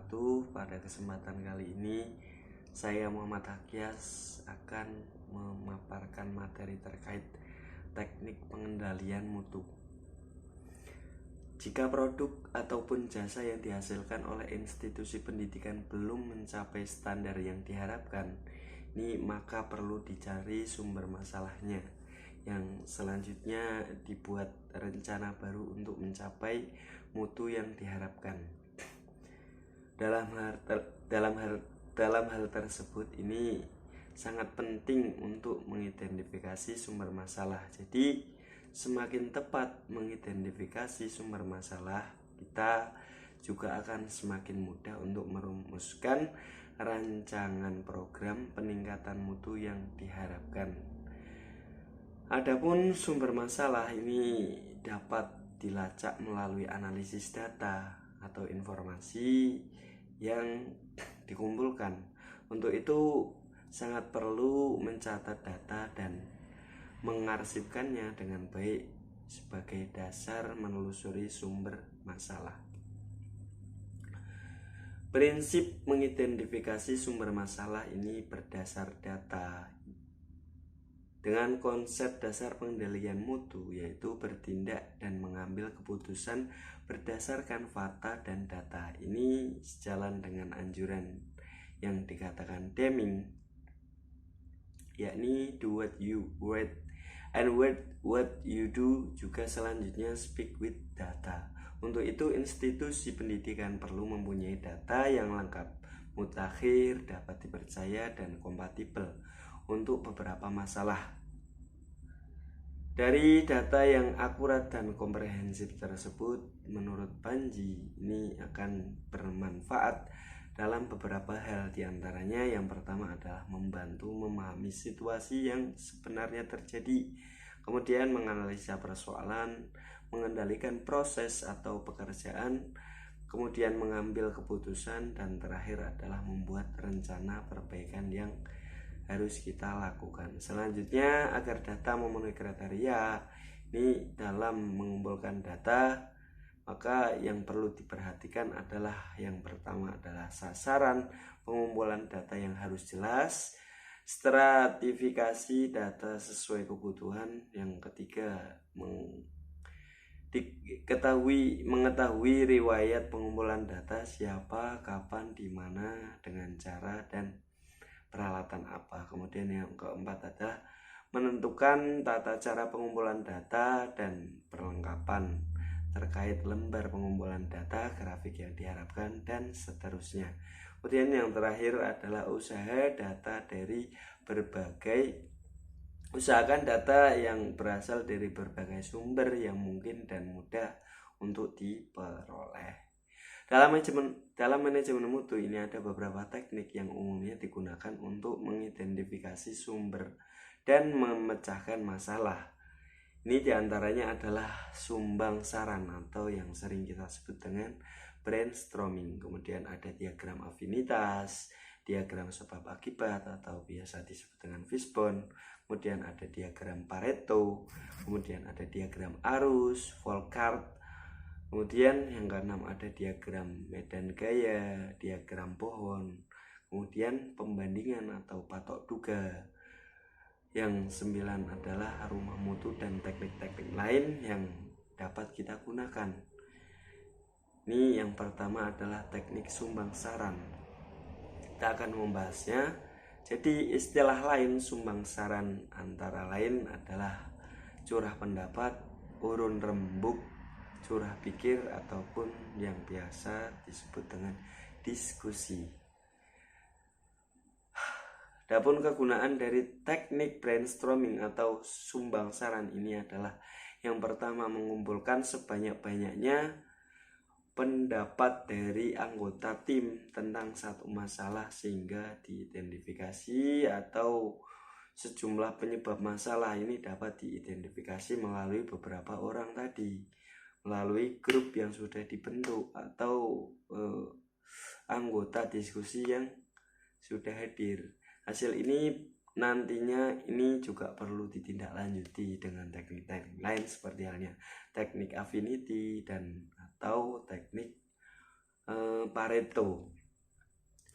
wabarakatuh. Pada kesempatan kali ini saya Muhammad Hakyas akan memaparkan materi terkait teknik pengendalian mutu. Jika produk ataupun jasa yang dihasilkan oleh institusi pendidikan belum mencapai standar yang diharapkan, maka perlu dicari sumber masalahnya, yang selanjutnya dibuat rencana baru untuk mencapai mutu yang diharapkan. Dalam hal tersebut ini sangat penting untuk mengidentifikasi sumber masalah. Jadi semakin tepat mengidentifikasi sumber masalah, kita juga akan semakin mudah untuk merumuskan rancangan program peningkatan mutu yang diharapkan. Adapun sumber masalah ini dapat dilacak melalui analisis data atau informasi yang dikumpulkan. Untuk itu sangat perlu mencatat data dan mengarsipkannya dengan baik sebagai dasar menelusuri sumber masalah. Prinsip mengidentifikasi sumber masalah ini berdasar data dengan konsep dasar pengendalian mutu, yaitu bertindak dan mengambil keputusan berdasarkan fakta dan data. Ini sejalan dengan anjuran yang dikatakan Deming, yakni do what you read and what you do, juga selanjutnya speak with data. Untuk itu institusi pendidikan perlu mempunyai data yang lengkap, mutakhir, dapat dipercaya, dan kompatibel untuk beberapa masalah. Dari data yang akurat dan komprehensif tersebut, menurut Panji, ini akan bermanfaat dalam beberapa hal. Diantaranya yang pertama adalah membantu memahami situasi yang sebenarnya terjadi, kemudian menganalisa persoalan, mengendalikan proses atau pekerjaan, kemudian mengambil keputusan, dan terakhir adalah membuat rencana perbaikan yang harus kita lakukan. Selanjutnya, agar data memenuhi kriteria ini dalam mengumpulkan data, maka yang perlu diperhatikan adalah yang pertama adalah sasaran pengumpulan data yang harus jelas, stratifikasi data sesuai kebutuhan, yang ketiga mengetahui riwayat pengumpulan data, siapa, kapan, di mana, dengan cara dan peralatan apa. Kemudian yang keempat adalah menentukan tata cara pengumpulan data dan perlengkapan terkait lembar pengumpulan data, grafik yang diharapkan, dan seterusnya. Kemudian yang terakhir adalah usahakan data yang berasal dari berbagai sumber yang mungkin dan mudah untuk diperoleh. Dalam manajemen mutu ini ada beberapa teknik yang umumnya digunakan untuk mengidentifikasi sumber dan memecahkan masalah. Ini diantaranya adalah sumbang saran atau yang sering kita sebut dengan brainstorming. Kemudian ada diagram afinitas, diagram sebab akibat atau biasa disebut dengan fishbone. Kemudian ada diagram Pareto, kemudian ada diagram arus, Volckart. Kemudian yang keenam ada diagram medan gaya, diagram pohon, kemudian pembandingan atau patok duga. Yang sembilan adalah rumah mutu dan teknik-teknik lain yang dapat kita gunakan. Ini yang pertama adalah teknik sumbang saran. Kita akan membahasnya. Jadi istilah lain sumbang saran antara lain adalah curah pendapat, urun rembuk, curah pikir, ataupun yang biasa disebut dengan diskusi. Adapun kegunaan dari teknik brainstorming atau sumbang saran ini adalah yang pertama, mengumpulkan sebanyak-banyaknya pendapat dari anggota tim tentang satu masalah sehingga diidentifikasi, atau sejumlah penyebab masalah ini dapat diidentifikasi melalui beberapa orang tadi, melalui grup yang sudah dibentuk atau anggota diskusi yang sudah hadir. Hasil ini nantinya ini juga perlu ditindaklanjuti dengan teknik-teknik lain seperti halnya teknik affinity dan atau teknik Pareto.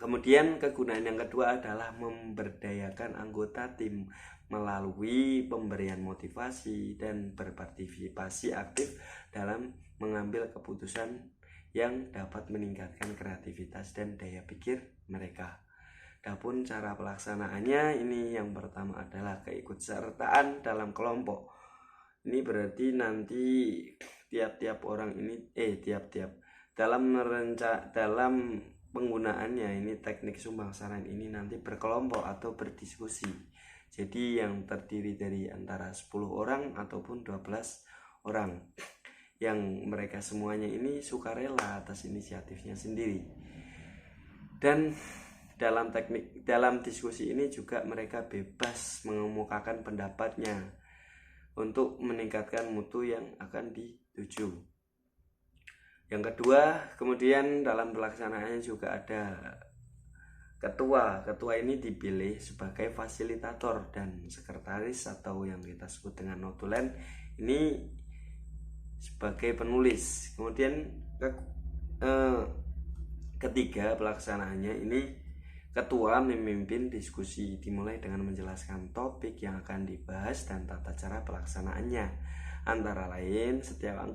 Kemudian kegunaan yang kedua adalah memberdayakan anggota tim melalui pemberian motivasi dan berpartisipasi aktif dalam mengambil keputusan yang dapat meningkatkan kreativitas dan daya pikir mereka. Adapun cara pelaksanaannya ini yang pertama adalah keikutsertaan dalam kelompok. Ini berarti nanti tiap-tiap orang ini dalam penggunaannya ini teknik sumbangsaran ini nanti berkelompok atau berdiskusi. Jadi yang terdiri dari antara 10 orang ataupun 12 orang yang mereka semuanya ini sukarela atas inisiatifnya sendiri. Dan dalam diskusi ini juga mereka bebas mengemukakan pendapatnya untuk meningkatkan mutu yang akan dituju. Yang kedua, kemudian dalam pelaksanaannya juga ada ketua. Ketua ini dipilih sebagai fasilitator dan sekretaris atau yang kita sebut dengan notulen ini sebagai penulis. Kemudian ketiga, pelaksanaannya ini ketua memimpin diskusi dimulai dengan menjelaskan topik yang akan dibahas dan tata cara pelaksanaannya. Antara lain, setiap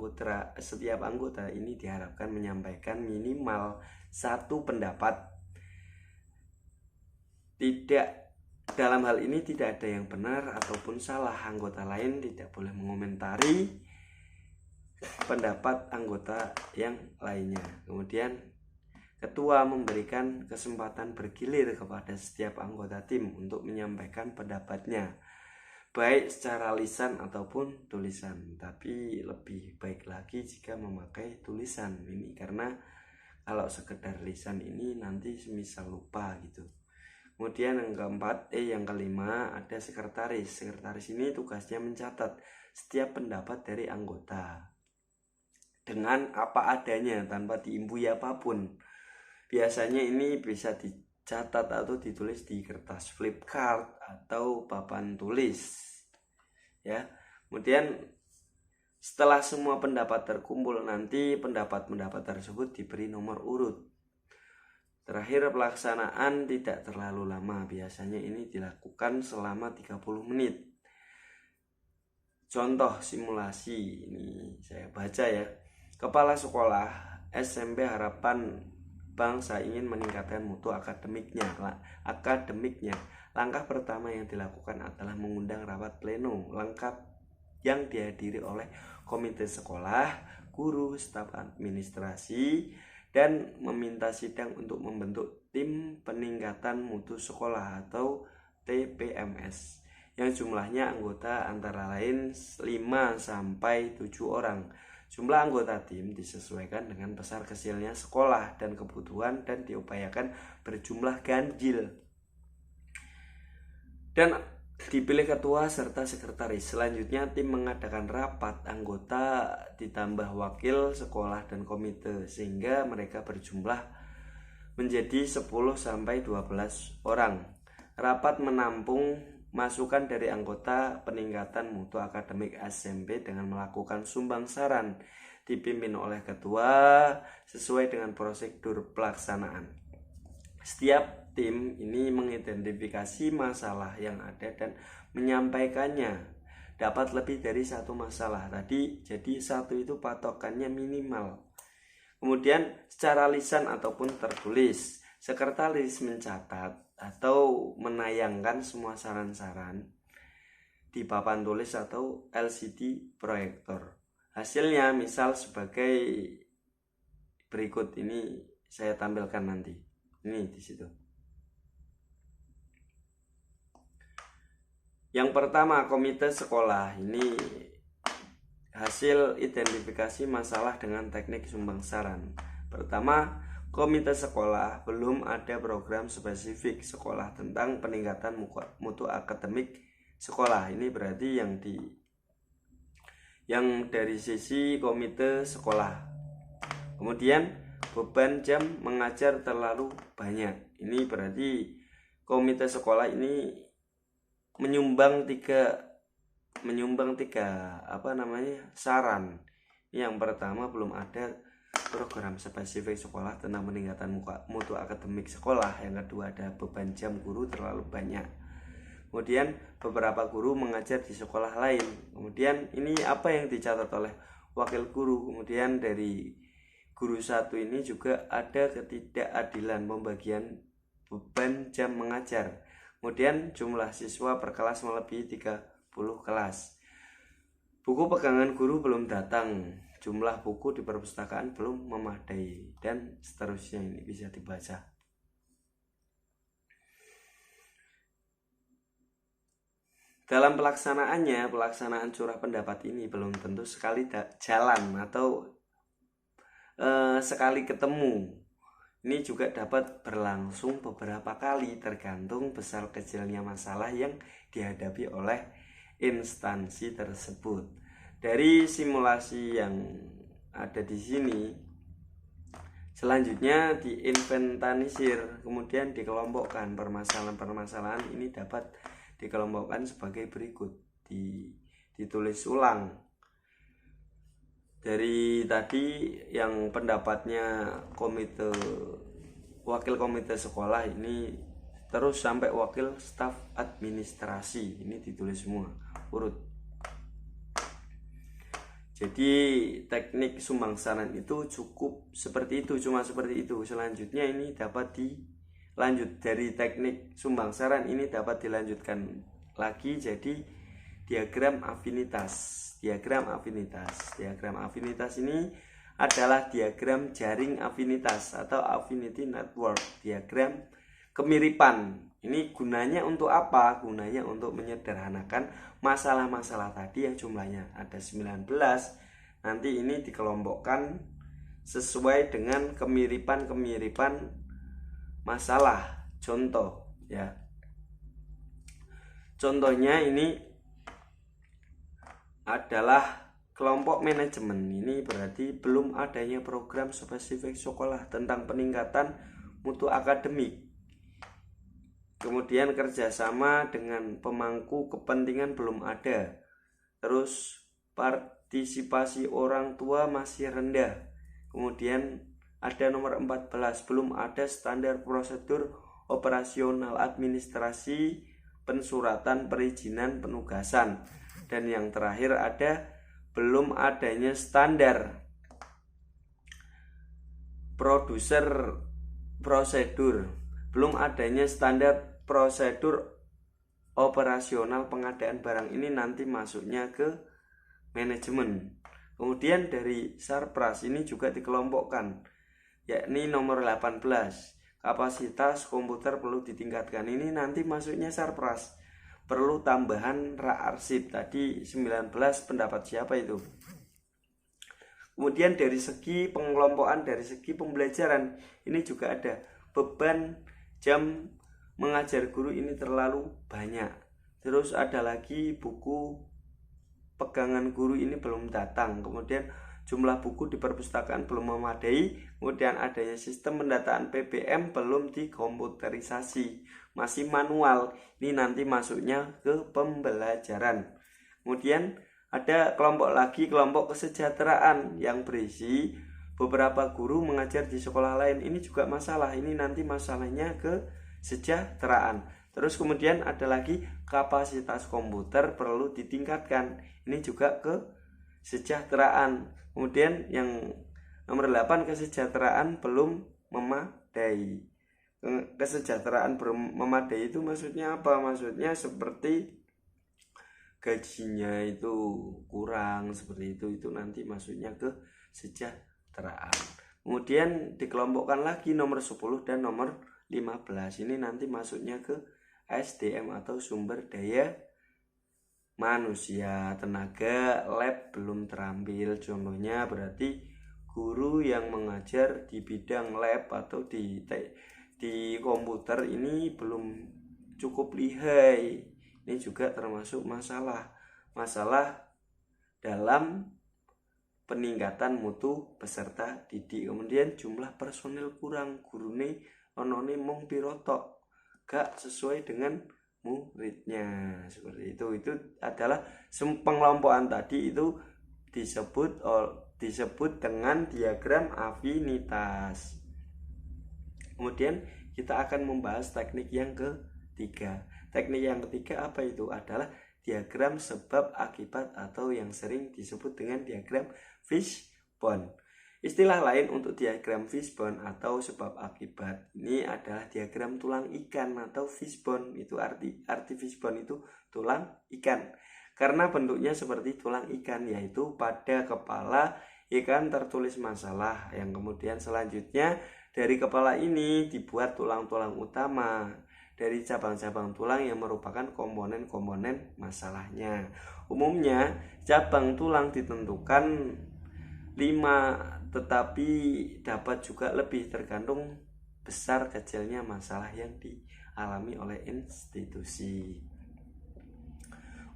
anggota ini diharapkan menyampaikan minimal satu pendapat. Dalam hal ini tidak ada yang benar ataupun salah. Anggota lain tidak boleh mengomentari pendapat anggota yang lainnya. Kemudian ketua memberikan kesempatan bergilir kepada setiap anggota tim untuk menyampaikan pendapatnya, baik secara lisan ataupun tulisan. Tapi lebih baik lagi jika memakai tulisan ini, karena kalau sekedar lisan ini nanti semisal lupa gitu. Kemudian yang kelima ada sekretaris. Sekretaris ini tugasnya mencatat setiap pendapat dari anggota dengan apa adanya tanpa diimbui apapun. Biasanya ini bisa dicatat atau ditulis di kertas flip card atau papan tulis. Ya. Kemudian setelah semua pendapat terkumpul, nanti pendapat-pendapat tersebut diberi nomor urut. Terakhir, pelaksanaan tidak terlalu lama. Biasanya ini dilakukan selama 30 menit. Contoh simulasi ini saya baca ya. Kepala sekolah SMP Harapan Bangsa ingin meningkatkan mutu akademiknya. Langkah pertama yang dilakukan adalah mengundang rapat pleno lengkap yang dihadiri oleh komite sekolah, guru, staf administrasi, dan meminta sidang untuk membentuk tim peningkatan mutu sekolah atau TPMS yang jumlahnya anggota antara lain 5 sampai 7 orang. Jumlah anggota tim disesuaikan dengan besar kecilnya sekolah dan kebutuhan dan diupayakan berjumlah ganjil. Dan dipilih ketua serta sekretaris. Selanjutnya tim mengadakan rapat anggota ditambah wakil sekolah dan komite sehingga mereka berjumlah menjadi 10 sampai 12 orang. Rapat menampung masukan dari anggota peningkatan mutu akademik SMP dengan melakukan sumbangsaran dipimpin oleh ketua sesuai dengan prosedur pelaksanaan. Setiap tim ini mengidentifikasi masalah yang ada dan menyampaikannya. Dapat lebih dari satu masalah tadi, jadi satu itu patokannya minimal. Kemudian secara lisan ataupun tertulis, sekretaris mencatat atau menayangkan semua saran-saran di papan tulis atau LCD proyektor. Hasilnya misal sebagai berikut, ini saya tampilkan nanti. Ini di situ. Yang pertama, komite sekolah. Ini hasil identifikasi masalah dengan teknik sumbangsaran. Pertama, komite sekolah belum ada program spesifik sekolah tentang peningkatan mutu akademik sekolah. Ini berarti yang dari sisi komite sekolah. Kemudian beban jam mengajar terlalu banyak. Ini berarti komite sekolah ini menyumbang tiga saran. Yang pertama, belum ada program spesifik sekolah tentang peningkatan mutu akademik sekolah. Yang kedua ada beban jam guru terlalu banyak. Kemudian beberapa guru mengajar di sekolah lain. Kemudian ini apa yang dicatat oleh wakil guru. Kemudian dari guru satu ini juga ada ketidakadilan pembagian beban jam mengajar. Kemudian jumlah siswa per kelas melebihi 30 kelas. Buku pegangan guru belum datang, jumlah buku di perpustakaan belum memadai, dan seterusnya. Ini bisa dibaca. Dalam pelaksanaan curah pendapat ini belum tentu sekali jalan atau sekali ketemu. Ini juga dapat berlangsung beberapa kali tergantung besar kecilnya masalah yang dihadapi oleh instansi tersebut. Dari simulasi yang ada di sini, selanjutnya diinventarisir, kemudian dikelompokkan. Permasalahan-permasalahan ini dapat dikelompokkan sebagai berikut. Ditulis ulang. Dari tadi yang pendapatnya wakil komite sekolah ini terus sampai wakil staf administrasi, ini ditulis semua urut. Jadi teknik sumbangsaran itu cukup seperti itu, cuma seperti itu. Selanjutnya ini dapat dilanjut dari teknik sumbangsaran ini dapat dilanjutkan lagi jadi diagram afinitas. Diagram afinitas ini adalah diagram jaring afinitas atau affinity network, diagram kemiripan. Ini gunanya untuk apa? Gunanya untuk menyederhanakan masalah-masalah tadi yang jumlahnya ada 19. Nanti ini dikelompokkan sesuai dengan kemiripan-kemiripan masalah. Contoh ya. Contohnya ini adalah kelompok manajemen. Ini berarti belum adanya program spesifik sekolah tentang peningkatan mutu akademik. Kemudian kerjasama dengan pemangku kepentingan belum ada. Terus partisipasi orang tua masih rendah. Kemudian ada nomor 14, belum ada standar prosedur operasional administrasi pensuratan perizinan penugasan. Dan yang terakhir ada belum adanya standar prosedur, belum adanya standar prosedur operasional pengadaan barang. Ini nanti masuknya ke manajemen. Kemudian dari Sarpras ini juga dikelompokkan, yakni nomor 18, kapasitas komputer perlu ditingkatkan. Ini nanti masuknya Sarpras. Perlu tambahan rak-arsip. Tadi 19 pendapat siapa itu? Kemudian dari segi pengelompokan, dari segi pembelajaran, ini juga ada beban jam mengajar guru ini terlalu banyak. Terus ada lagi buku pegangan guru ini belum datang. Kemudian jumlah buku di perpustakaan belum memadai. Kemudian adanya sistem pendataan PBM belum dikomputerisasi, masih manual. Ini nanti masuknya ke pembelajaran. Kemudian ada kelompok lagi, kelompok kesejahteraan, yang berisi beberapa guru mengajar di sekolah lain. Ini juga masalah. Ini nanti masalahnya kesejahteraan. Terus kemudian ada lagi kapasitas komputer perlu ditingkatkan. Ini juga kesejahteraan. Kemudian yang nomor 8, kesejahteraan belum memadai. Kesejahteraan belum memadai itu maksudnya apa? Maksudnya seperti gajinya itu kurang, seperti itu nanti maksudnya kesejahteraan. Kemudian dikelompokkan lagi nomor 10 dan nomor 15. Ini nanti masuknya ke SDM atau sumber daya manusia. Tenaga lab belum terampil. Contohnya berarti guru yang mengajar di bidang lab atau di komputer ini belum cukup lihai. Ini juga termasuk masalah dalam peningkatan mutu peserta didik. Kemudian jumlah personil kurang, gurune onone mung piro tok, gak sesuai dengan muridnya. Seperti itu adalah pengelompokan tadi itu disebut disebut dengan diagram afinitas. Kemudian kita akan membahas teknik yang ketiga. Teknik yang ketiga apa itu? Adalah diagram sebab akibat atau yang sering disebut dengan diagram fishbone. Istilah lain untuk diagram fishbone atau sebab akibat ini adalah diagram tulang ikan atau fishbone. Itu arti fishbone itu tulang ikan. Karena bentuknya seperti tulang ikan, yaitu pada kepala ikan tertulis masalah, yang kemudian selanjutnya dari kepala ini dibuat tulang-tulang utama dari cabang-cabang tulang yang merupakan komponen-komponen masalahnya. Umumnya cabang tulang ditentukan 5, tetapi dapat juga lebih tergantung besar kecilnya masalah yang dialami oleh institusi.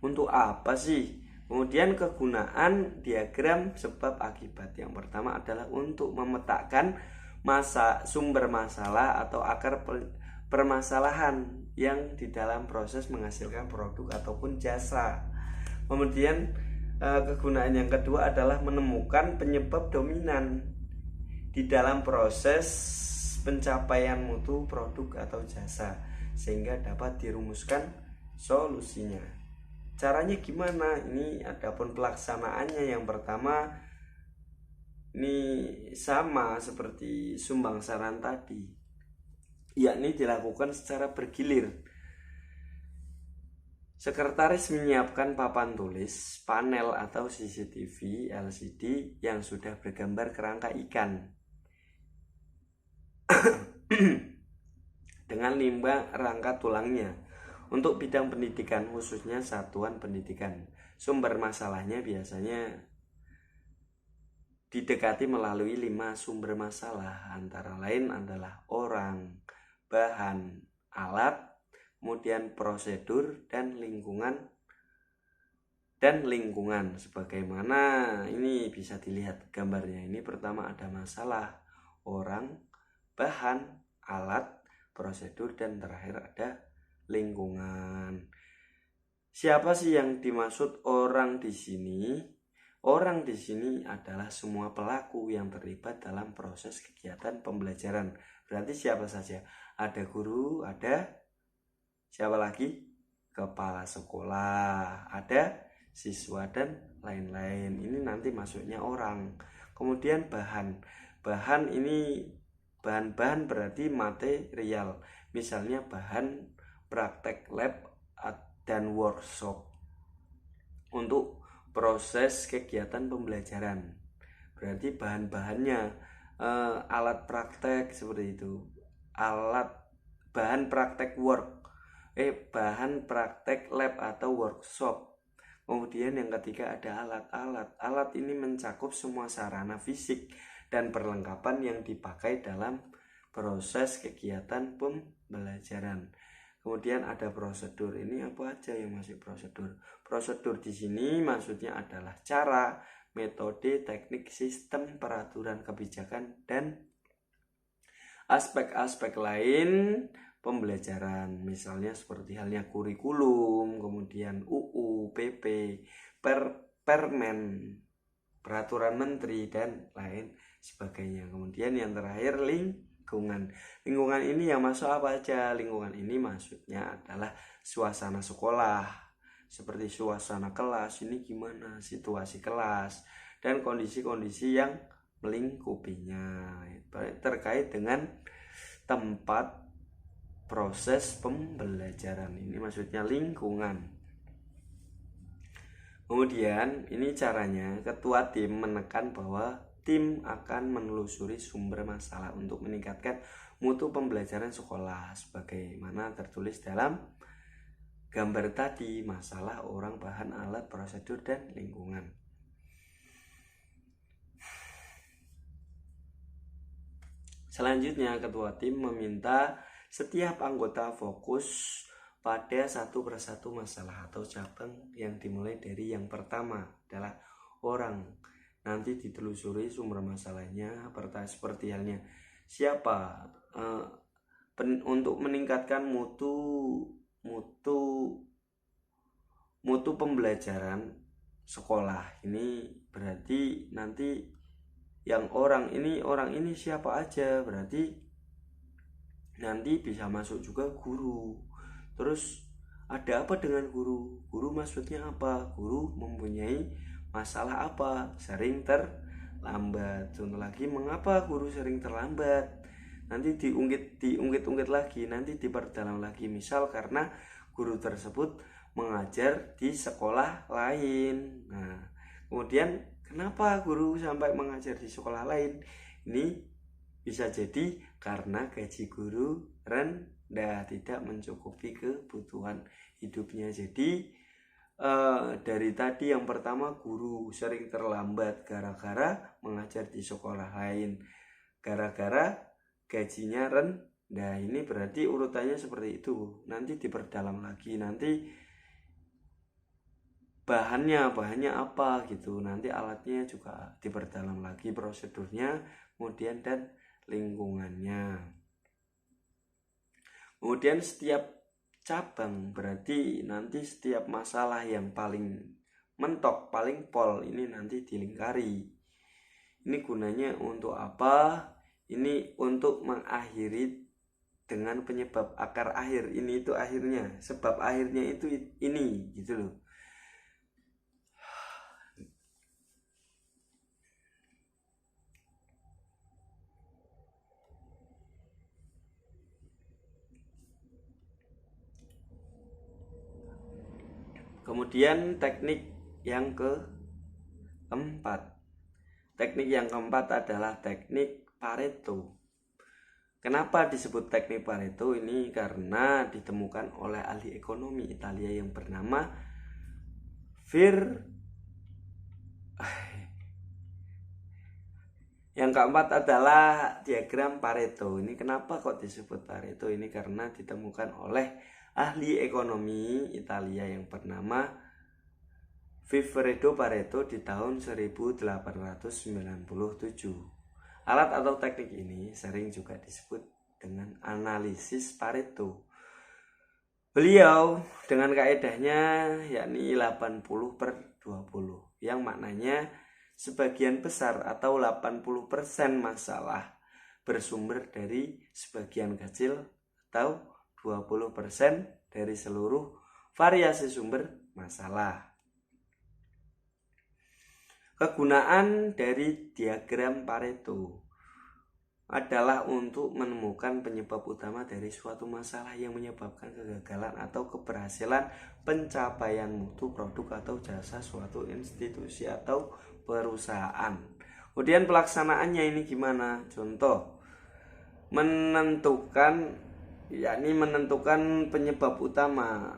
Untuk apa sih? Kemudian kegunaan diagram sebab akibat. Yang pertama adalah untuk memetakan sumber masalah atau akar permasalahan yang di dalam proses menghasilkan produk ataupun jasa. Kemudian kegunaan yang kedua adalah menemukan penyebab dominan di dalam proses pencapaian mutu produk atau jasa sehingga dapat dirumuskan solusinya. Caranya gimana? Ini adapun pelaksanaannya, yang pertama ini sama seperti sumbangsaran tadi, yakni dilakukan secara bergilir. Sekretaris menyiapkan papan tulis, panel atau CCTV LCD yang sudah bergambar kerangka ikan dengan limbah rangka tulangnya. Untuk bidang pendidikan, khususnya satuan pendidikan, sumber masalahnya biasanya didekati melalui 5 sumber masalah, antara lain adalah orang, bahan, alat, kemudian prosedur, dan lingkungan. Sebagaimana ini bisa dilihat gambarnya. Ini pertama ada masalah, orang, bahan, alat, prosedur, dan terakhir ada lingkungan. Siapa sih yang dimaksud orang di sini? Orang di sini adalah semua pelaku yang terlibat dalam proses kegiatan pembelajaran. Berarti siapa saja? Ada guru, ada siapa lagi? Kepala sekolah, ada siswa, dan lain-lain. Ini nanti masuknya orang. Kemudian bahan. Bahan ini bahan-bahan berarti material. Misalnya bahan praktek lab dan workshop untuk proses kegiatan pembelajaran. Berarti bahan-bahannya alat praktek seperti itu. Bahan praktek bahan praktek lab atau workshop. Kemudian yang ketiga ada alat-alat. Alat ini mencakup semua sarana fisik dan perlengkapan yang dipakai dalam proses kegiatan pembelajaran. Kemudian ada prosedur. Ini apa aja yang masuk prosedur? Prosedur di sini maksudnya adalah cara, metode, teknik, sistem, peraturan, kebijakan, dan aspek-aspek lain pembelajaran. Misalnya seperti halnya kurikulum, kemudian UU, PP, Permen, peraturan menteri, dan lain sebagainya. Kemudian yang terakhir lingkungan ini yang masuk apa aja? Lingkungan ini maksudnya adalah suasana sekolah, seperti suasana kelas, ini gimana situasi kelas, dan kondisi-kondisi yang melingkupinya terkait dengan tempat proses pembelajaran. Ini maksudnya lingkungan. Kemudian ini caranya, ketua tim menekan bahwa tim akan menelusuri sumber masalah untuk meningkatkan mutu pembelajaran sekolah sebagaimana tertulis dalam gambar tadi, masalah, orang, bahan, alat, prosedur, dan lingkungan. Selanjutnya, ketua tim meminta setiap anggota fokus pada satu persatu masalah atau cabang yang dimulai dari yang pertama adalah orang. Nanti ditelusuri sumber masalahnya seperti halnya siapa untuk meningkatkan mutu pembelajaran sekolah. Ini berarti nanti yang orang ini siapa aja, berarti nanti bisa masuk juga guru. Terus ada apa dengan guru? Guru maksudnya apa? Guru mempunyai masalah apa? Sering terlambat. Contoh lagi, mengapa guru sering terlambat? Nanti diungkit lagi, nanti diperdalam lagi. Misal karena guru tersebut mengajar di sekolah lain. Nah, kemudian kenapa guru sampai mengajar di sekolah lain? Ini bisa jadi karena gaji guru rendah, tidak mencukupi kebutuhan hidupnya. Jadi dari tadi yang pertama, guru sering terlambat gara-gara mengajar di sekolah lain, gara-gara gajinya rendah. Ini berarti urutannya seperti itu. Nanti diperdalam lagi, nanti bahannya apa gitu, nanti alatnya juga diperdalam lagi, prosedurnya, kemudian dan lingkungannya. Kemudian setiap cabang berarti nanti setiap masalah yang paling mentok, paling pol, ini nanti dilingkari. Ini gunanya untuk apa? Ini untuk mengakhiri dengan penyebab akar akhir. Ini itu akhirnya, sebab akhirnya itu ini gitu loh. Kemudian teknik yang keempat. Teknik yang keempat adalah teknik Pareto. Kenapa disebut teknik Pareto? Ini karena ditemukan oleh ahli ekonomi Italia yang bernama Yang keempat adalah diagram Pareto. Ini kenapa kok disebut Pareto? Ini karena ditemukan oleh ahli ekonomi Italia yang bernama Vilfredo Pareto di tahun 1897. Alat atau teknik ini sering juga disebut dengan analisis Pareto. Beliau dengan kaedahnya yakni 80/20, yang maknanya sebagian besar atau 80% masalah bersumber dari sebagian kecil atau 20% dari seluruh variasi sumber masalah. Kegunaan dari diagram Pareto adalah untuk menemukan penyebab utama dari suatu masalah yang menyebabkan kegagalan atau keberhasilan pencapaian mutu produk atau jasa suatu institusi atau perusahaan. Kemudian pelaksanaannya ini gimana? Contoh, menentukan penyebab utama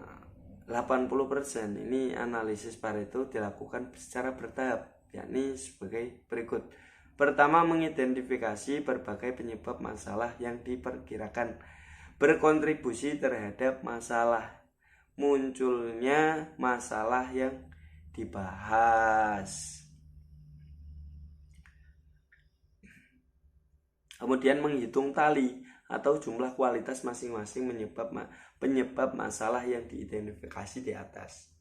80%. Ini analisis Pareto dilakukan secara bertahap, yakni sebagai berikut. Pertama, mengidentifikasi berbagai penyebab masalah yang diperkirakan berkontribusi terhadap masalah munculnya masalah yang dibahas. Kemudian menghitung tali atau jumlah kualitas masing-masing penyebab masalah yang diidentifikasi di atas.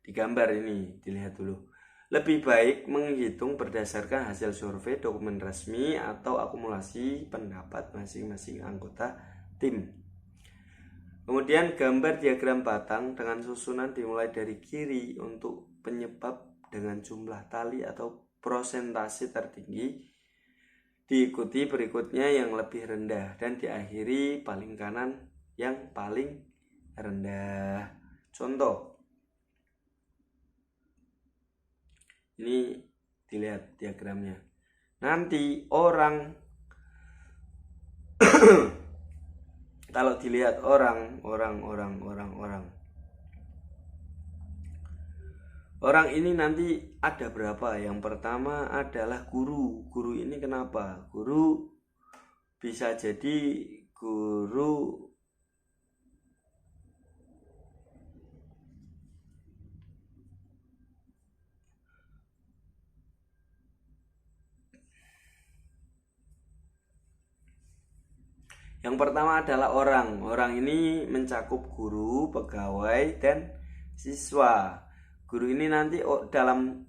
Di gambar ini dilihat dulu. Lebih baik menghitung berdasarkan hasil survei, dokumen resmi, atau akumulasi pendapat masing-masing anggota tim. Kemudian gambar diagram batang dengan susunan dimulai dari kiri untuk penyebab dengan jumlah tali atau prosentase tertinggi, diikuti berikutnya yang lebih rendah, dan diakhiri paling kanan yang paling rendah. Contoh, ini dilihat diagramnya. Nanti orang kalau dilihat orang ini nanti ada berapa? Yang pertama adalah guru. Guru ini kenapa? Guru bisa jadi guru Yang pertama adalah orang. Orang ini mencakup guru, pegawai, dan siswa. Guru ini nanti dalam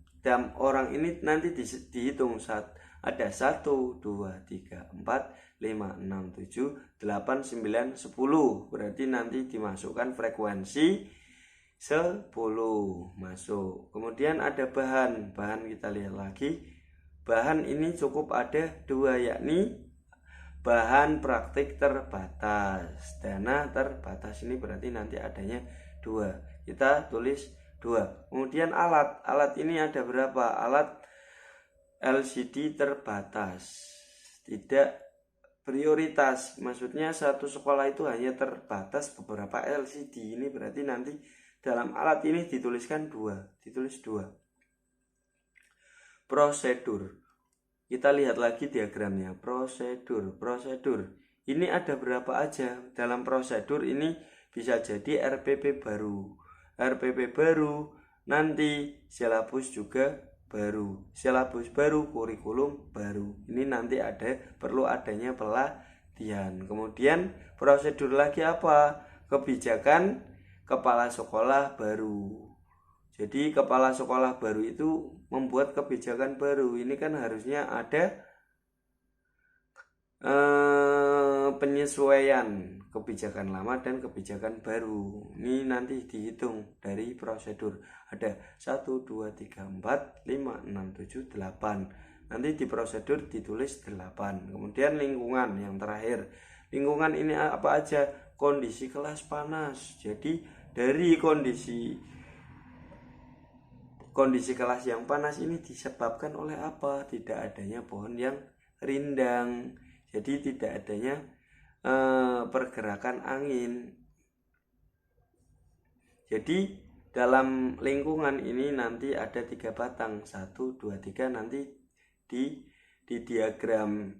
orang ini nanti dihitung saat ada 1, 2, 3, 4, 5, 6, 7, 8, 9, 10. Berarti nanti dimasukkan frekuensi 10 masuk. Kemudian ada bahan kita lihat lagi. Bahan ini cukup ada 2, yakni bahan praktik terbatas, dana terbatas. Ini berarti nanti adanya 2. Kita tulis 2. Kemudian alat ini ada berapa? Alat LCD terbatas, tidak prioritas. Maksudnya satu sekolah itu hanya terbatas beberapa LCD. Ini berarti nanti dalam alat ini dituliskan 2. Ditulis 2. Prosedur. Kita lihat lagi diagramnya. Prosedur. Ini ada berapa aja? Dalam prosedur ini bisa jadi RPP baru. Nanti silabus juga baru. Silabus baru, kurikulum baru. Ini nanti perlu adanya pelatihan. Kemudian prosedur lagi apa? Kebijakan kepala sekolah baru. Jadi kepala sekolah baru itu membuat kebijakan baru. Ini kan harusnya ada penyesuaian kebijakan lama dan kebijakan baru. Ini nanti dihitung dari prosedur. Ada 1, 2, 3, 4, 5, 6, 7, 8. Nanti di prosedur ditulis 8. Kemudian lingkungan yang terakhir. Lingkungan ini apa aja? Kondisi kelas panas. Jadi dari kondisi kelas yang panas ini disebabkan oleh apa? Tidak adanya pohon yang rindang. Jadi tidak adanya pergerakan angin. Jadi dalam lingkungan ini nanti ada 3 batang. 1, 2, 3 nanti di diagram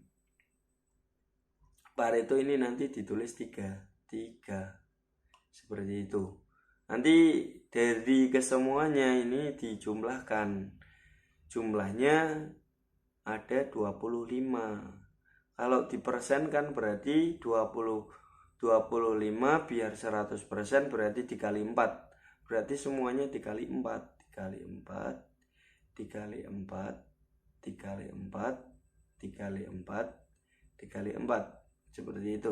Pareto ini nanti ditulis 3. Seperti itu. Nanti dari kesemuanya ini dijumlahkan. Jumlahnya ada 25. Kalau dipersenkan berarti 25 biar 100% berarti dikali 4. Berarti semuanya dikali 4. Dikali 4 seperti itu.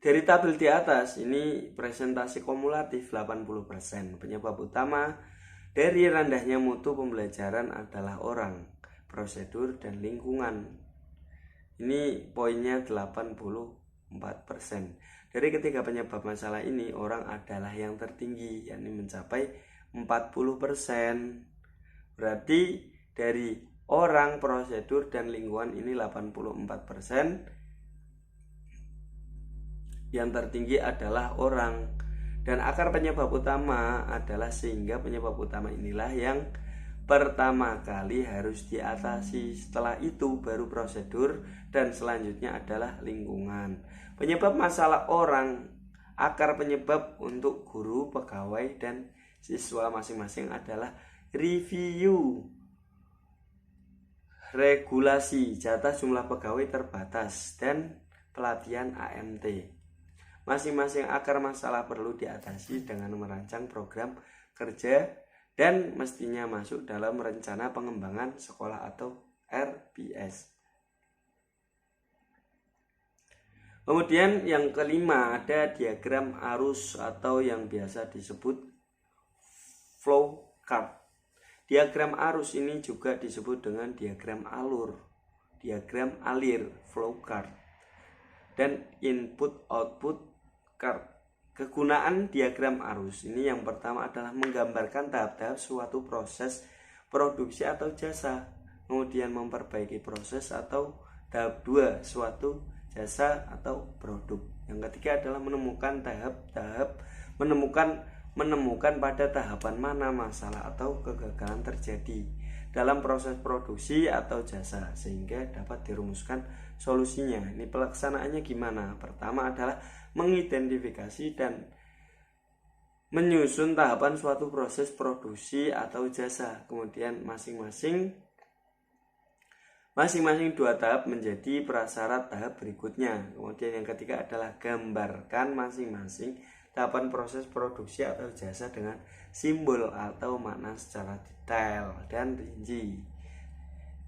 Dari tabel di atas ini presentasi kumulatif 80%. Penyebab utama dari rendahnya mutu pembelajaran adalah orang, prosedur, dan lingkungan. Ini poinnya 84%. Dari ketiga penyebab masalah ini, orang adalah yang tertinggi, yakni mencapai 40%. Berarti dari orang, prosedur, dan lingkungan ini 84%. Yang tertinggi adalah orang. Dan akar penyebab utama adalah sehingga penyebab utama inilah yang pertama kali harus diatasi. Setelah itu baru prosedur dan selanjutnya adalah lingkungan. Penyebab masalah orang, akar penyebab untuk guru, pegawai, dan siswa masing-masing adalah review regulasi, jatah jumlah pegawai terbatas, dan pelatihan AMT. Masing-masing akar masalah perlu diatasi dengan merancang program kerja dan mestinya masuk dalam rencana pengembangan sekolah atau RPS. Kemudian yang kelima ada diagram arus atau yang biasa disebut flow chart. Diagram arus ini juga disebut dengan diagram alur, diagram alir, flow chart, dan input output chart. Kegunaan diagram arus ini yang pertama adalah menggambarkan tahap-tahap suatu proses produksi atau jasa, kemudian memperbaiki proses atau tahap 2 suatu jasa atau produk. Yang ketiga adalah menemukan menemukan pada tahapan mana masalah atau kegagalan terjadi dalam proses produksi atau jasa sehingga dapat dirumuskan solusinya. Ini pelaksanaannya gimana? Pertama adalah mengidentifikasi dan menyusun tahapan suatu proses produksi atau jasa. Kemudian masing-masing 2 tahap menjadi prasyarat tahap berikutnya. Kemudian yang ketiga adalah gambarkan masing-masing tahapan proses produksi atau jasa dengan simbol atau makna secara detail dan rinci.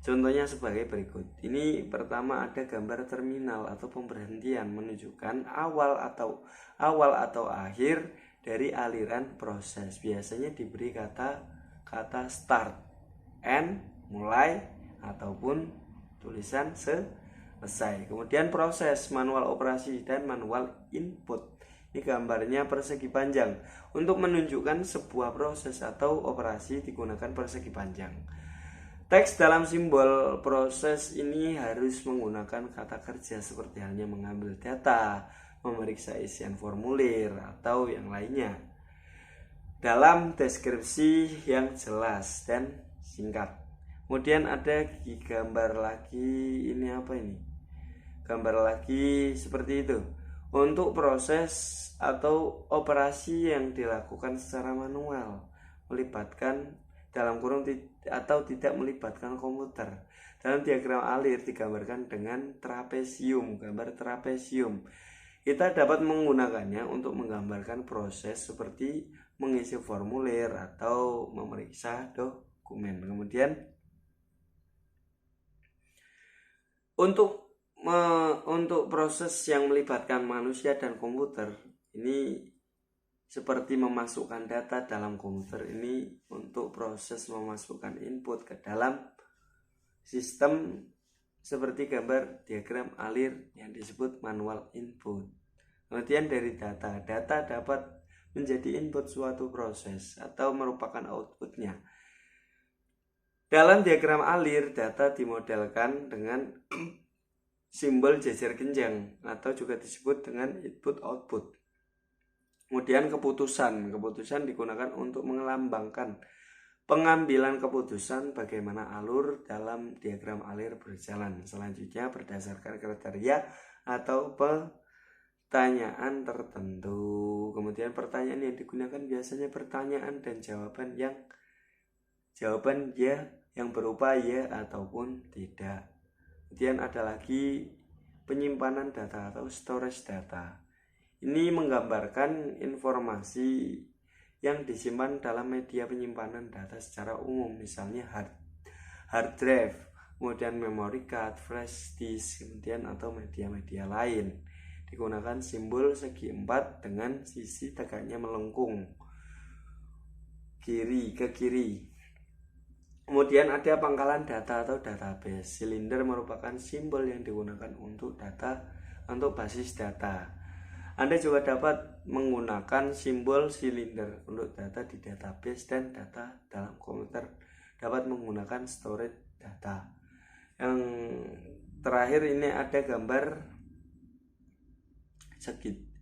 Contohnya sebagai berikut. Ini pertama ada gambar terminal atau pemberhentian menunjukkan awal atau akhir dari aliran proses. Biasanya diberi kata start, end, mulai, ataupun tulisan selesai. Kemudian proses, manual operasi dan manual input. Ini gambarnya persegi panjang. Untuk menunjukkan sebuah proses atau operasi digunakan persegi panjang. Teks dalam simbol proses ini harus menggunakan kata kerja seperti halnya mengambil data, memeriksa isian formulir, atau yang lainnya. Dalam deskripsi yang jelas dan singkat. Kemudian ada gambar lagi, ini apa ini? Gambar lagi seperti itu. Untuk proses atau operasi yang dilakukan secara manual, melibatkan dalam kurung atau tidak melibatkan komputer. Dalam diagram alir digambarkan dengan trapesium, gambar trapesium. Kita dapat menggunakannya untuk menggambarkan proses seperti mengisi formulir atau memeriksa dokumen. Kemudian untuk proses yang melibatkan manusia dan komputer, ini seperti memasukkan data dalam komputer. Ini untuk proses memasukkan input ke dalam sistem seperti gambar diagram alir yang disebut manual input. Kemudian dari data dapat menjadi input suatu proses atau merupakan outputnya. Dalam diagram alir, data dimodelkan dengan simbol jejer genjang atau juga disebut dengan input-output. Kemudian keputusan digunakan untuk melambangkan pengambilan keputusan bagaimana alur dalam diagram alir berjalan. Selanjutnya berdasarkan kriteria atau pertanyaan tertentu. Kemudian pertanyaan yang digunakan biasanya pertanyaan dan jawaban ya yang berupa ya ataupun tidak. Kemudian ada lagi penyimpanan data atau storage data. Ini menggambarkan informasi yang disimpan dalam media penyimpanan data secara umum, misalnya hard drive, kemudian memory card, flash disk, kemudian atau media-media lain. Digunakan simbol segi empat dengan sisi tegaknya melengkung kiri ke kiri. Kemudian ada pangkalan data atau database. Silinder merupakan simbol yang digunakan untuk basis data. Anda juga dapat menggunakan simbol silinder untuk data di database dan data dalam komputer. Dapat menggunakan storage data. Yang terakhir ini ada gambar segi.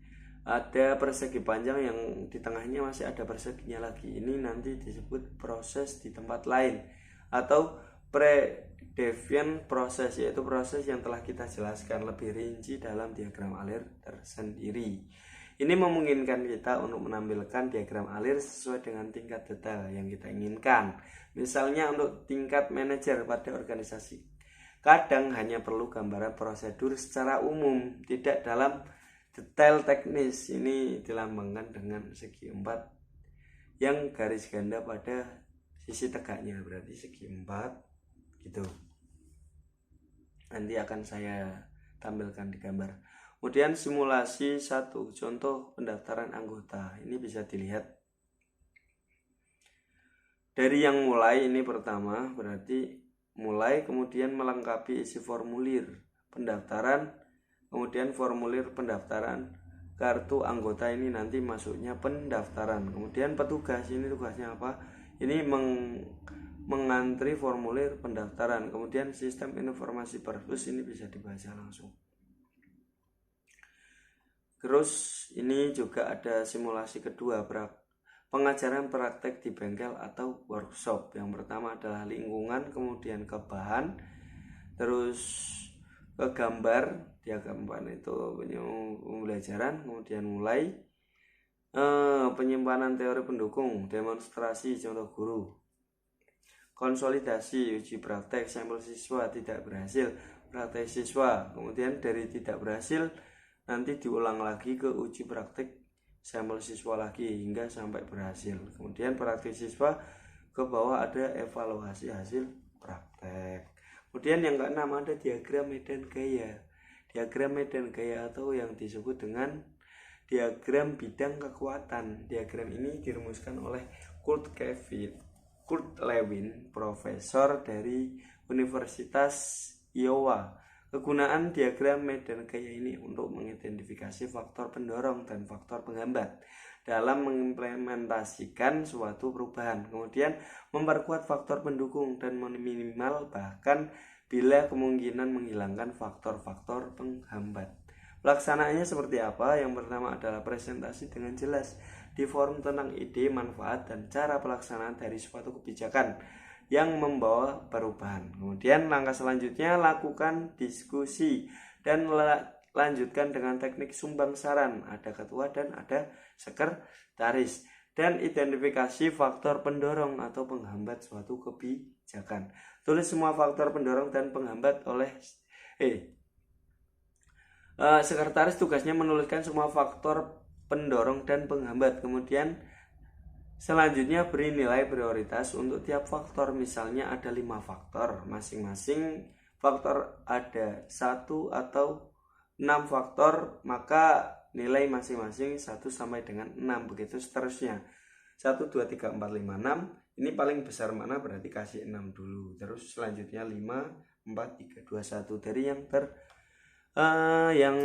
Ada persegi panjang yang di tengahnya masih ada perseginya lagi. Ini nanti disebut proses di tempat lain atau pre-defined proses, yaitu proses yang telah kita jelaskan lebih rinci dalam diagram alir tersendiri. Ini memungkinkan kita untuk menampilkan diagram alir sesuai dengan tingkat detail yang kita inginkan. Misalnya untuk tingkat manajer pada organisasi, kadang hanya perlu gambaran prosedur secara umum, tidak dalam detail teknis. Ini dilambangkan dengan segi empat yang garis ganda pada sisi tegaknya, berarti segi empat gitu. Nanti akan saya tampilkan di gambar. Kemudian simulasi 1, contoh pendaftaran anggota. Ini bisa dilihat dari yang mulai. Ini pertama berarti mulai, kemudian melengkapi isi formulir pendaftaran, kemudian formulir pendaftaran kartu anggota. Ini nanti masuknya pendaftaran. Kemudian petugas, ini tugasnya apa? Ini mengantri formulir pendaftaran. Kemudian sistem informasi perpus, ini bisa dibaca langsung. Terus ini juga ada simulasi kedua, pengajaran praktek di bengkel atau workshop. Yang pertama adalah lingkungan, kemudian ke bahan, terus ke gambar, diagram itu pembelajaran, kemudian mulai penyimpanan teori pendukung, demonstrasi contoh guru, konsolidasi, uji praktek, sampel siswa tidak berhasil, praktek siswa. Kemudian dari tidak berhasil nanti diulang lagi ke uji praktek sampel siswa lagi hingga sampai berhasil. Kemudian praktik siswa, ke bawah ada evaluasi hasil praktek. Kemudian yang keenam ada diagram medan gaya. Diagram medan gaya atau yang disebut dengan diagram bidang kekuatan. Diagram ini dirumuskan oleh Kurt Lewin, profesor dari Universitas Iowa. Kegunaan diagram medan gaya ini untuk mengidentifikasi faktor pendorong dan faktor penghambat dalam mengimplementasikan suatu perubahan, kemudian memperkuat faktor pendukung dan meminimal bahkan bila kemungkinan menghilangkan faktor-faktor penghambat. Pelaksanaannya seperti apa? Yang pertama adalah presentasi dengan jelas di forum tentang ide, manfaat, dan cara pelaksanaan dari suatu kebijakan yang membawa perubahan. Kemudian langkah selanjutnya lakukan diskusi dan lanjutkan dengan teknik sumbang saran. Ada ketua dan ada sekretaris. Dan identifikasi faktor pendorong atau penghambat suatu kebijakan. Tulis semua faktor pendorong dan penghambat oleh sekretaris tugasnya menuliskan semua faktor pendorong dan penghambat. Kemudian selanjutnya beri nilai prioritas untuk tiap faktor. Misalnya ada 5 faktor, masing-masing faktor ada 1 atau 6 faktor, maka nilai masing-masing 1 sampai dengan 6, begitu seterusnya. 1, 2, 3, 4, 5, 6. Ini paling besar mana, berarti kasih 6 dulu. Terus selanjutnya 5, 4, 3, 2, 1. Dari yang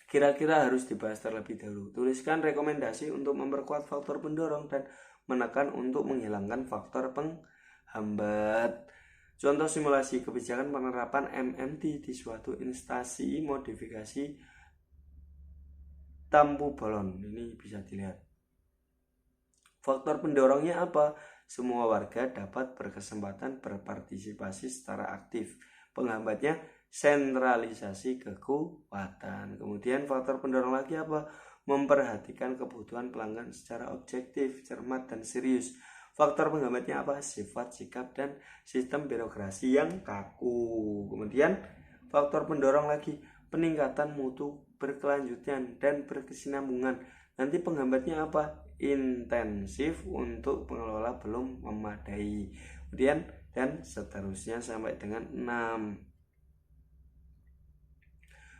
kira-kira harus dibahas terlebih dahulu. Tuliskan rekomendasi untuk memperkuat faktor pendorong dan menekan untuk menghilangkan faktor penghambat. Contoh simulasi kebijakan penerapan MMT di suatu instansi modifikasi tampu balon. Ini bisa dilihat. Faktor pendorongnya apa? Semua warga dapat berkesempatan berpartisipasi secara aktif. Penghambatnya sentralisasi kekuatan. Kemudian faktor pendorong lagi apa? Memperhatikan kebutuhan pelanggan secara objektif, cermat, dan serius. Faktor penghambatnya apa? Sifat, sikap, dan sistem birokrasi yang kaku. Kemudian faktor pendorong lagi peningkatan mutu berkelanjutan dan berkesinambungan. Nanti penghambatnya apa? Intensif untuk pengelola belum memadai. Kemudian dan seterusnya sampai dengan 6.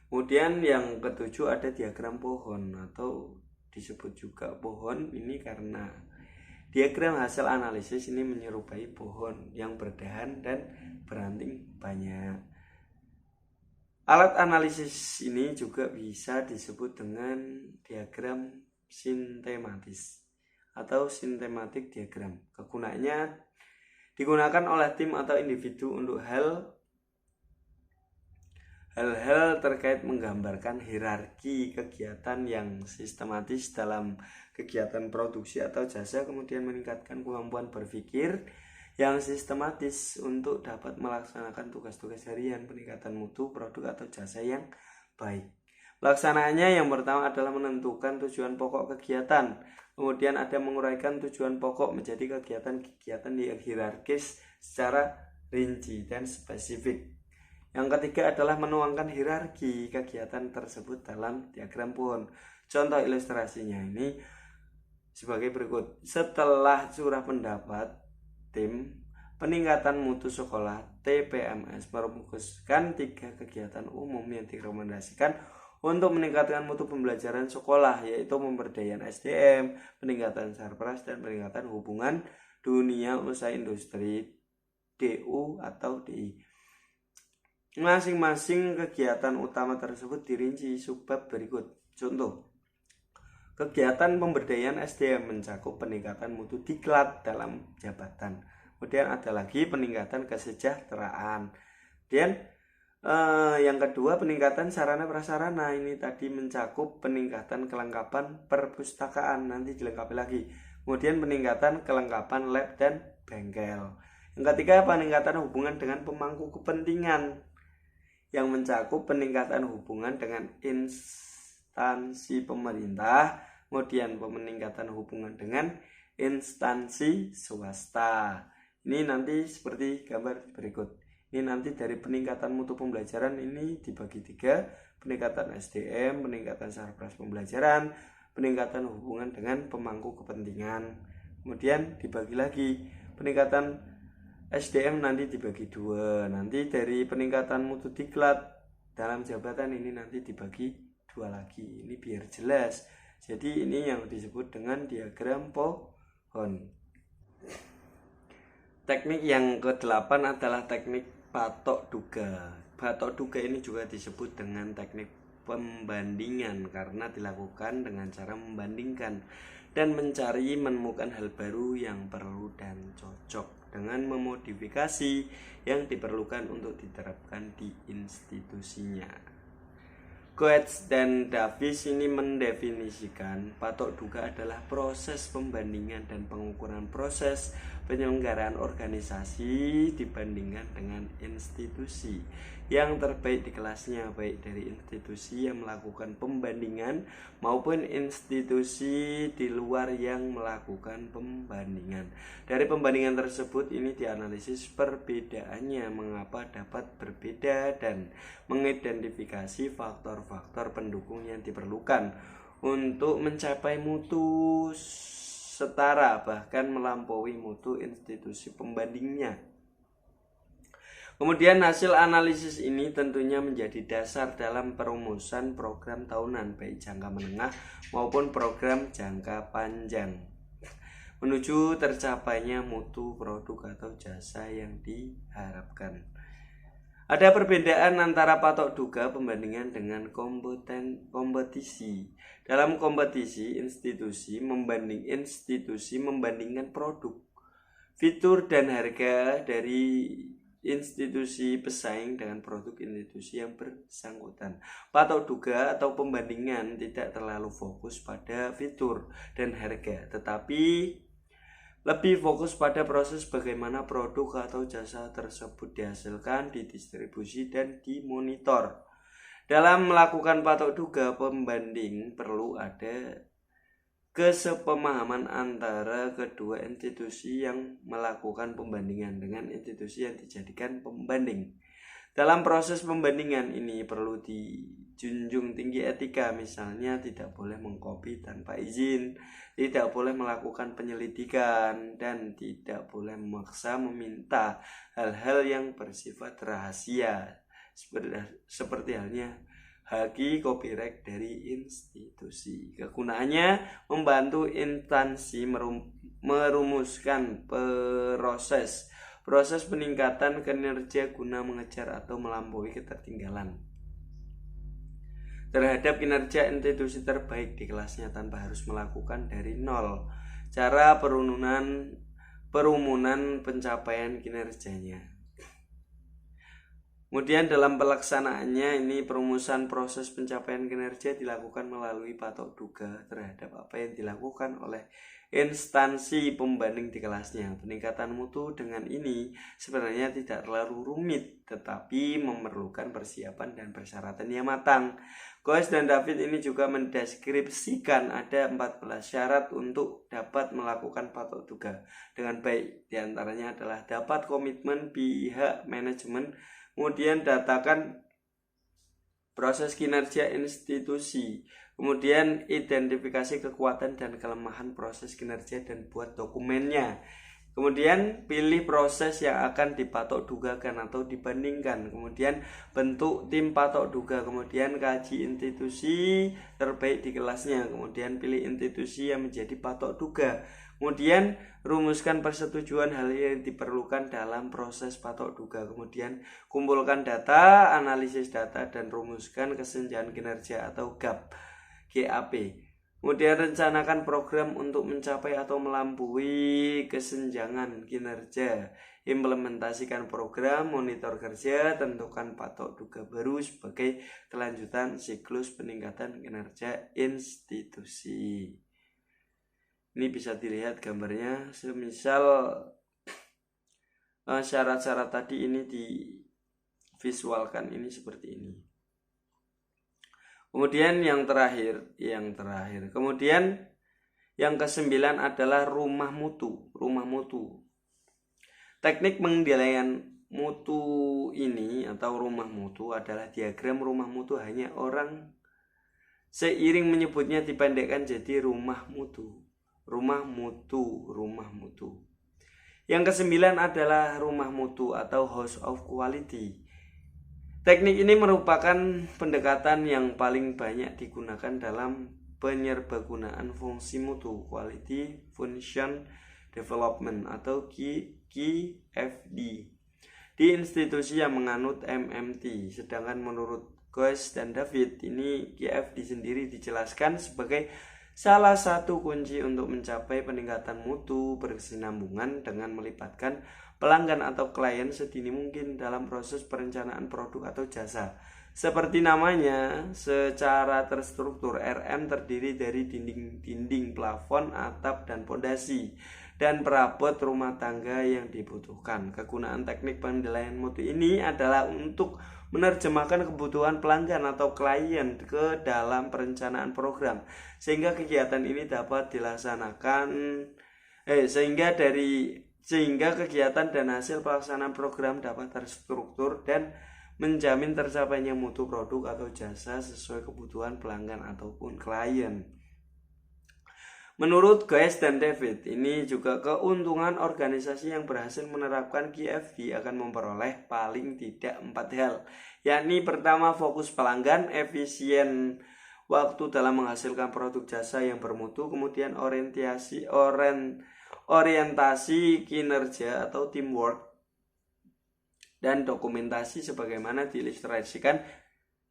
Kemudian yang ketujuh ada diagram pohon atau disebut juga pohon ini karena diagram hasil analisis ini menyerupai pohon yang berdahan dan beranting banyak. Alat analisis ini juga bisa disebut dengan diagram sintematis atau systematic diagram. Kegunaannya digunakan oleh tim atau individu untuk hal-hal terkait menggambarkan hierarki kegiatan yang sistematis dalam kegiatan produksi atau jasa, kemudian meningkatkan kemampuan berpikir yang sistematis untuk dapat melaksanakan tugas-tugas harian, peningkatan mutu produk atau jasa yang baik. Pelaksanaannya yang pertama adalah menentukan tujuan pokok kegiatan, kemudian ada menguraikan tujuan pokok menjadi kegiatan-kegiatan yang hierarkis secara rinci dan spesifik. Yang ketiga adalah menuangkan hierarki kegiatan tersebut dalam diagram pohon. Contoh ilustrasinya ini sebagai berikut. Setelah curah pendapat tim peningkatan mutu sekolah TPMS merumuskan 3 kegiatan umum yang direkomendasikan untuk meningkatkan mutu pembelajaran sekolah, yaitu pemberdayaan SDM, peningkatan sarpras, dan peningkatan hubungan dunia usaha industri DU atau DI. Masing-masing kegiatan utama tersebut dirinci subbab berikut. Contoh, kegiatan pemberdayaan SDM mencakup peningkatan mutu diklat dalam jabatan. Kemudian ada lagi peningkatan kesejahteraan. Kemudian yang kedua peningkatan sarana prasarana, ini tadi mencakup peningkatan kelengkapan perpustakaan, nanti dilengkapi lagi. Kemudian peningkatan kelengkapan lab dan bengkel. Yang ketiga peningkatan hubungan dengan pemangku kepentingan, yang mencakup peningkatan hubungan dengan instansi pemerintah, kemudian peningkatan hubungan dengan instansi swasta. Ini nanti seperti gambar berikut. Ini nanti dari peningkatan mutu pembelajaran ini dibagi 3, peningkatan SDM, peningkatan saraf pembelajaran, peningkatan hubungan dengan pemangku kepentingan. Kemudian dibagi lagi, peningkatan SDM nanti dibagi 2. Nanti dari peningkatan mutu diklat dalam jabatan ini nanti dibagi 2 lagi. Ini biar jelas. Jadi ini yang disebut dengan diagram pohon. Teknik yang ke-8 adalah teknik patok duga. Patok duga ini juga disebut dengan teknik pembandingan karena dilakukan dengan cara membandingkan dan menemukan hal baru yang perlu dan cocok dengan memodifikasi yang diperlukan untuk diterapkan di institusinya. Coates dan Davis ini mendefinisikan patok duga adalah proses pembandingan dan pengukuran proses penyelenggaraan organisasi dibandingkan dengan institusi yang terbaik di kelasnya, baik dari institusi yang melakukan pembandingan maupun institusi di luar yang melakukan pembandingan. Dari pembandingan tersebut ini dianalisis perbedaannya, mengapa dapat berbeda, dan mengidentifikasi faktor-faktor pendukung yang diperlukan untuk mencapai mutu setara bahkan melampaui mutu institusi pembandingnya. Kemudian hasil analisis ini tentunya menjadi dasar dalam perumusan program tahunan baik jangka menengah maupun program jangka panjang menuju tercapainya mutu produk atau jasa yang diharapkan. Ada perbedaan antara patok duga pembandingan dengan kompetisi. Dalam kompetisi, institusi membandingkan produk, fitur dan harga dari institusi pesaing dengan produk institusi yang bersangkutan. Patok duga atau pembandingan tidak terlalu fokus pada fitur dan harga, tetapi lebih fokus pada proses bagaimana produk atau jasa tersebut dihasilkan, didistribusi, dan dimonitor. Dalam melakukan patok duga pembanding perlu ada kesepemahaman antara kedua institusi yang melakukan pembandingan dengan institusi yang dijadikan pembanding. Dalam proses pembandingan ini perlu dijunjung tinggi etika, misalnya tidak boleh mengkopi tanpa izin, tidak boleh melakukan penyelidikan, dan tidak boleh memaksa meminta hal-hal yang bersifat rahasia, seperti halnya haki copyright dari institusi. Kegunaannya membantu instansi merumuskan proses peningkatan kinerja guna mengejar atau melampaui ketertinggalan terhadap kinerja institusi terbaik di kelasnya tanpa harus melakukan dari nol cara perumunan pencapaian kinerjanya. Kemudian dalam pelaksanaannya ini perumusan proses pencapaian kinerja dilakukan melalui patok duga terhadap apa yang dilakukan oleh instansi pembanding di kelasnya. Peningkatan mutu dengan ini sebenarnya tidak terlalu rumit, tetapi memerlukan persiapan dan persyaratan yang matang. Coates dan David ini juga mendeskripsikan ada 14 syarat untuk dapat melakukan patok duga dengan baik. Di antaranya adalah dapat komitmen pihak manajemen, kemudian datakan proses kinerja institusi, kemudian identifikasi kekuatan dan kelemahan proses kinerja dan buat dokumennya. Kemudian pilih proses yang akan dipatok dugakan atau dibandingkan. Kemudian bentuk tim patok duga. Kemudian kaji institusi terbaik di kelasnya. Kemudian pilih institusi yang menjadi patok duga. Kemudian rumuskan persetujuan hal yang diperlukan dalam proses patok duga. Kemudian kumpulkan data, analisis data, dan rumuskan kesenjangan kinerja atau GAP. Kemudian rencanakan program untuk mencapai atau melampaui kesenjangan kinerja. Implementasikan program, monitor kerja, tentukan patok duga baru sebagai kelanjutan siklus peningkatan kinerja institusi. Ini bisa dilihat gambarnya, semisal syarat-syarat tadi ini divisualkan ini seperti ini. Kemudian yang terakhir. Kemudian yang ke-9 adalah rumah mutu. Teknik pengendalian mutu ini atau rumah mutu adalah diagram rumah mutu, hanya orang seiring menyebutnya dipendekkan jadi rumah mutu. Rumah mutu, rumah mutu. Yang kesembilan adalah rumah mutu atau house of quality. Teknik ini merupakan pendekatan yang paling banyak digunakan dalam penyerbagunaan fungsi mutu, quality function development atau QFD, di institusi yang menganut MMT. Sedangkan menurut Goes dan David, ini QFD sendiri dijelaskan sebagai salah satu kunci untuk mencapai peningkatan mutu berkesinambungan dengan melibatkan pelanggan atau klien sedini mungkin dalam proses perencanaan produk atau jasa. Seperti namanya, secara terstruktur RM terdiri dari dinding-dinding, plafon, atap, dan pondasi, dan perabot rumah tangga yang dibutuhkan. Kegunaan teknik penilaian mutu ini adalah untuk menerjemahkan kebutuhan pelanggan atau klien ke dalam perencanaan program, sehingga kegiatan ini dapat dilaksanakan sehingga kegiatan dan hasil pelaksanaan program dapat terstruktur dan menjamin tercapainya mutu produk atau jasa sesuai kebutuhan pelanggan ataupun klien. Menurut Goes dan David, ini juga keuntungan organisasi yang berhasil menerapkan QFD akan memperoleh paling tidak 4 hal, yakni pertama, fokus pelanggan, efisien waktu dalam menghasilkan produk jasa yang bermutu, kemudian orientasi kinerja atau teamwork, dan dokumentasi sebagaimana diilustrasikan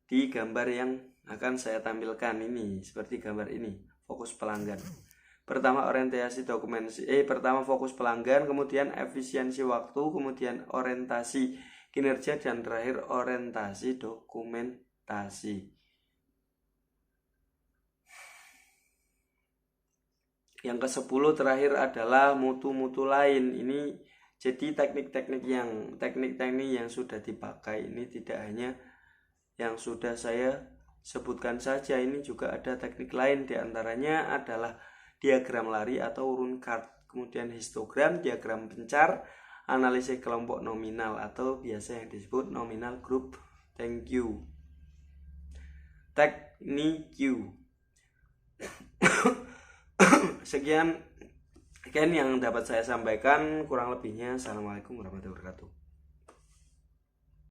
di gambar yang akan saya tampilkan ini. Seperti gambar ini, fokus pelanggan. Pertama fokus pelanggan, kemudian efisiensi waktu, kemudian orientasi kinerja, dan terakhir orientasi dokumentasi. Yang ke-10 terakhir adalah mutu-mutu lain. Ini jadi teknik-teknik yang sudah dipakai ini tidak hanya yang sudah saya sebutkan saja, ini juga ada teknik lain, diantaranya adalah diagram lari atau rune card, kemudian histogram, diagram pencar, analisis kelompok nominal atau biasa yang disebut nominal group. Thank you. Teknik Q. Sekian yang dapat saya sampaikan, kurang lebihnya assalamualaikum warahmatullahi wabarakatuh.